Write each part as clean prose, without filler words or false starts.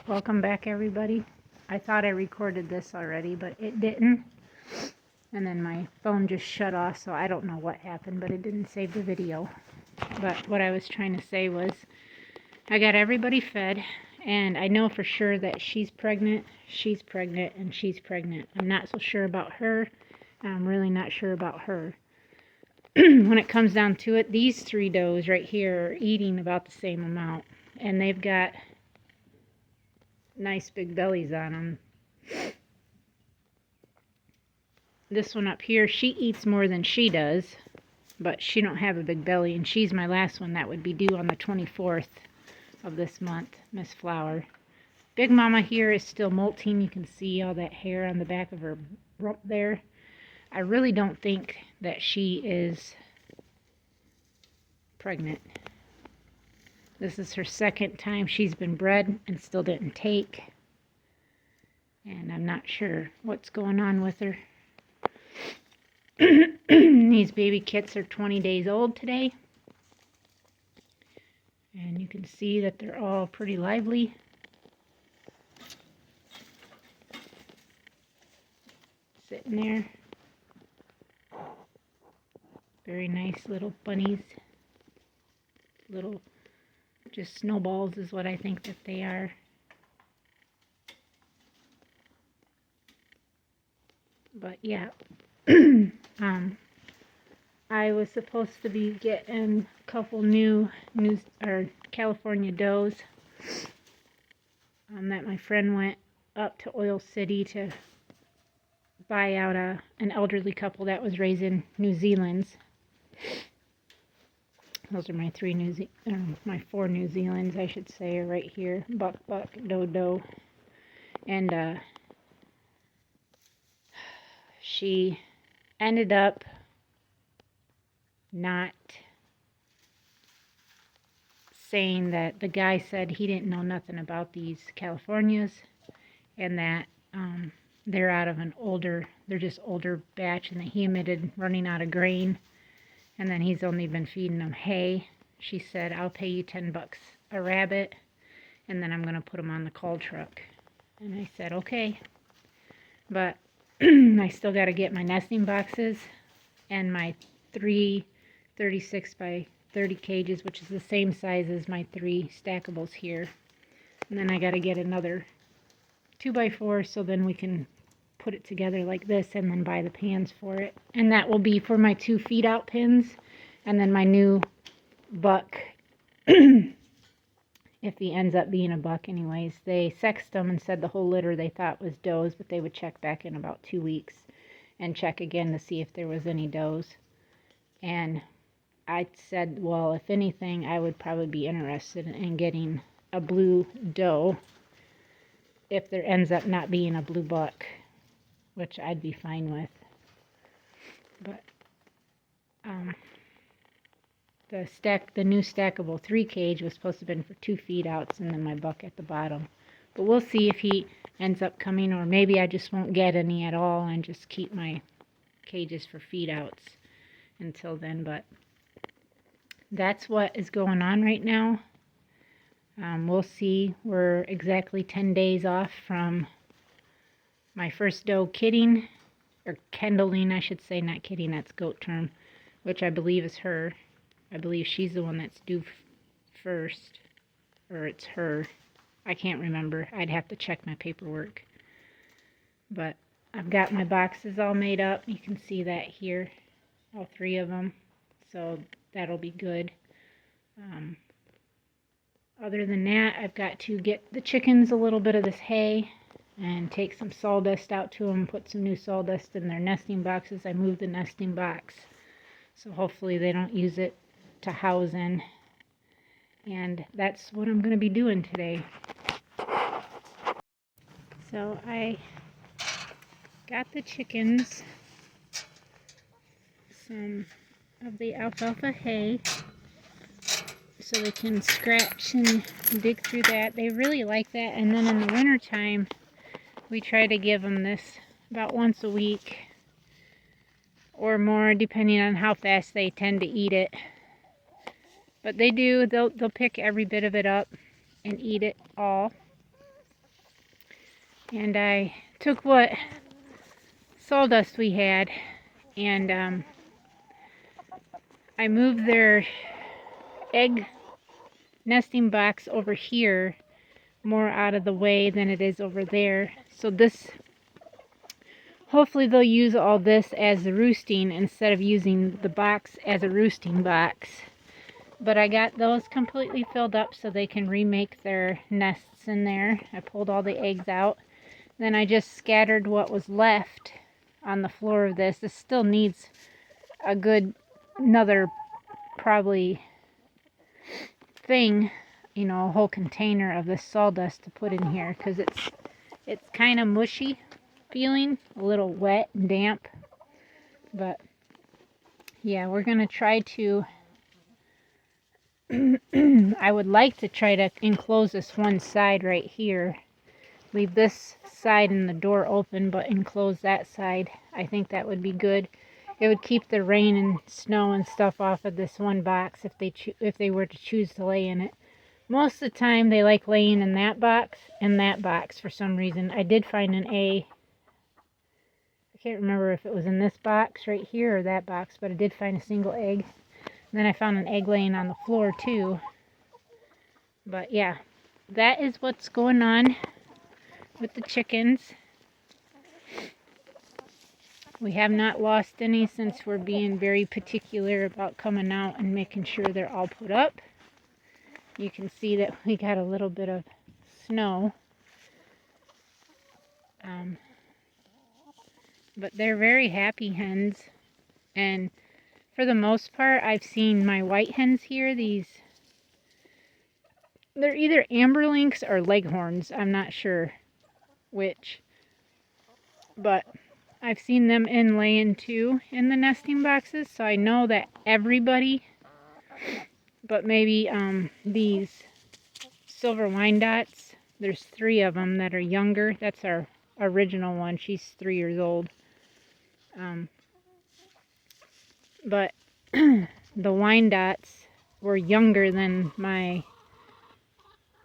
Welcome back, everybody. I thought I recorded this already, but it didn't. And then my phone just shut off, so I don't know what happened, but it didn't save the video. But what I was trying to say was, I got everybody fed, and I know for sure that she's pregnant, and she's pregnant. I'm not so sure about her, and I'm really not sure about her. When it comes down to it, these three does right here are eating about the same amount, and they've got nice big bellies on them. This one up here, she eats more than she does, but she don't have a big belly, and she's my last one that would be due on the 24th of this month, Miss Flower. Big Mama here is still molting. You can see all that hair on the back of her rump there. I really don't think that she is pregnant. This is her second time she's been bred and still didn't take. And I'm not sure what's going on with her. These baby kits are 20 days old today. And you can see that they're all pretty lively. Sitting there. Very nice little bunnies. Little, just snowballs is what I think that they are. But yeah. I was supposed to be getting a couple new California does that my friend went up to Oil City to buy out an elderly couple that was raising New Zealand's. Those are my my 4 New Zealands, I should say, are right here. Buck, doe. And she ended up not saying that the guy said he didn't know nothing about these Californias, and that they're out of they're just older batch, and that he admitted running out of grain, and then he's only been feeding them hay. She said, I'll pay you $10 a rabbit, and then I'm going to put them on the call truck. And I said, okay. But I still got to get my nesting boxes and my 3 36 by 30 cages, which is the same size as my 3 stackables here. And then I got to get another 2x4 so then we can put it together like this, and then buy the pans for it. And that will be for my 2 feed out pins, and then my new buck, if he ends up being a buck anyways. They sexed him and said the whole litter they thought was does, but they would check back in about 2 weeks and check again to see if there was any does. And I said, well, if anything, I would probably be interested in getting a blue doe if there ends up not being a blue buck, which I'd be fine with. But the new stackable 3 cage was supposed to have been for 2 feed outs, and then my buck at the bottom. But we'll see if he ends up coming, or maybe I just won't get any at all and just keep my cages for feed outs until then. But that's what is going on right now. We'll see. We're exactly 10 days off from my first doe kidding, or kindling, I should say, not kidding, that's goat term, which I believe is her. I believe she's the one that's due first, or it's her. I can't remember. I'd have to check my paperwork. But I've got my boxes all made up. You can see that here, all 3 of them. So that'll be good. Other than that, I've got to get the chickens a little bit of this hay and take some sawdust out to them, put some new sawdust in their nesting boxes. I moved the nesting box, so hopefully they don't use it to house in. And that's what I'm going to be doing today. So I got the chickens some of the alfalfa hay so they can scratch and dig through that. They really like that. And then in the winter time, we try to give them this about once a week or more, depending on how fast they tend to eat it. But they do, they'll pick every bit of it up and eat it all. And I took what sawdust we had, and I moved their egg nesting box over here more out of the way than it is over there. So this, hopefully they'll use all this as the roosting instead of using the box as a roosting box. But I got those completely filled up so they can remake their nests in there. I pulled all the eggs out. Then I just scattered what was left on the floor of this. This still needs a good, another probably thing, you know, a whole container of this sawdust to put in here, because it's kind of mushy feeling, a little wet and damp. But yeah, we're gonna try to I would like to try to enclose this one side right here, leave this side and the door open, but enclose that side. I think that would be good. It would keep the rain and snow and stuff off of this one box if they were to choose to lay in it. Most of the time they like laying in that box and that box for some reason. I did find an egg. I can't remember if it was in this box right here or that box, but I did find a single egg. And then I found an egg laying on the floor too. But yeah, that is what's going on with the chickens. We have not lost any since we're being very particular about coming out and making sure they're all put up. You can see that we got a little bit of snow. But they're very happy hens. And for the most part, I've seen my white hens here. They're either amberlinks or leghorns. I'm not sure which. But I've seen them in laying too in the nesting boxes. So I know that everybody, but maybe these silver Wyandottes, there's 3 of them that are younger. That's our original one. She's 3 years old. But the Wyandottes were younger than my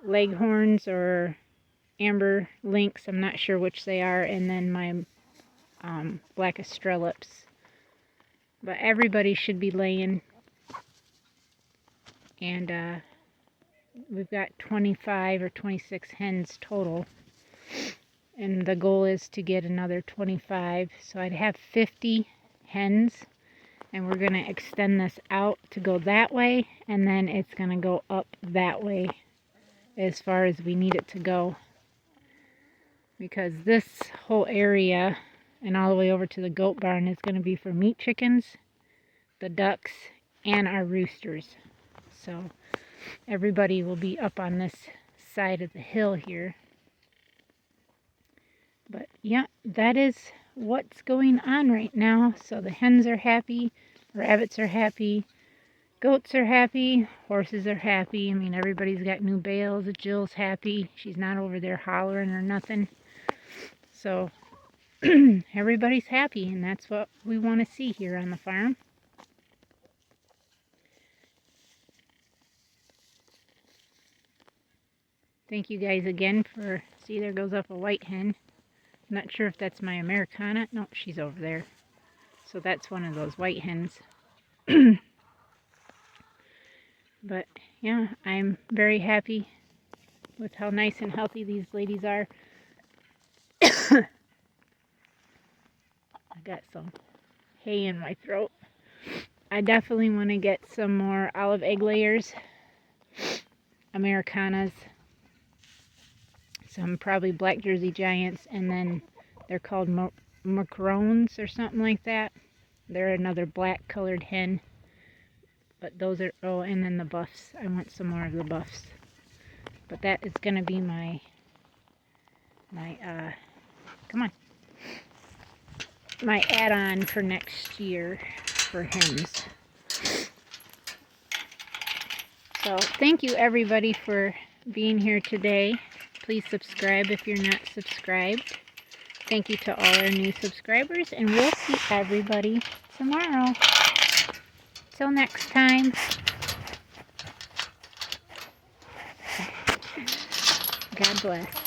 leghorns or amber lynx. I'm not sure which they are. And then my black Australips. But everybody should be laying. And we've got 25 or 26 hens total. And the goal is to get another 25. So I'd have 50 hens. And we're going to extend this out to go that way. And then it's going to go up that way as far as we need it to go. Because this whole area and all the way over to the goat barn is going to be for meat chickens, the ducks, and our roosters. So everybody will be up on this side of the hill here. But yeah, that is what's going on right now. So the hens are happy, rabbits are happy, goats are happy, horses are happy. I mean, everybody's got new bales. Jill's happy. She's not over there hollering or nothing. So everybody's happy, and that's what we want to see here on the farm. Thank you guys again for, see, there goes up a white hen. I'm not sure if that's my Americana. No, she's over there. So that's one of those white hens. But yeah, I'm very happy with how nice and healthy these ladies are. I got some hay in my throat. I definitely want to get some more olive egg layers, Americanas, some probably black Jersey Giants, and then they're called macarons or something like that. They're another black colored hen. But those are, oh, and then the buffs. I want some more of the buffs. But that is going to be my come on, my add-on for next year for hens. So thank you everybody for being here today. Please subscribe if you're not subscribed. Thank you to all our new subscribers, and we'll see everybody tomorrow. Till next time. God bless.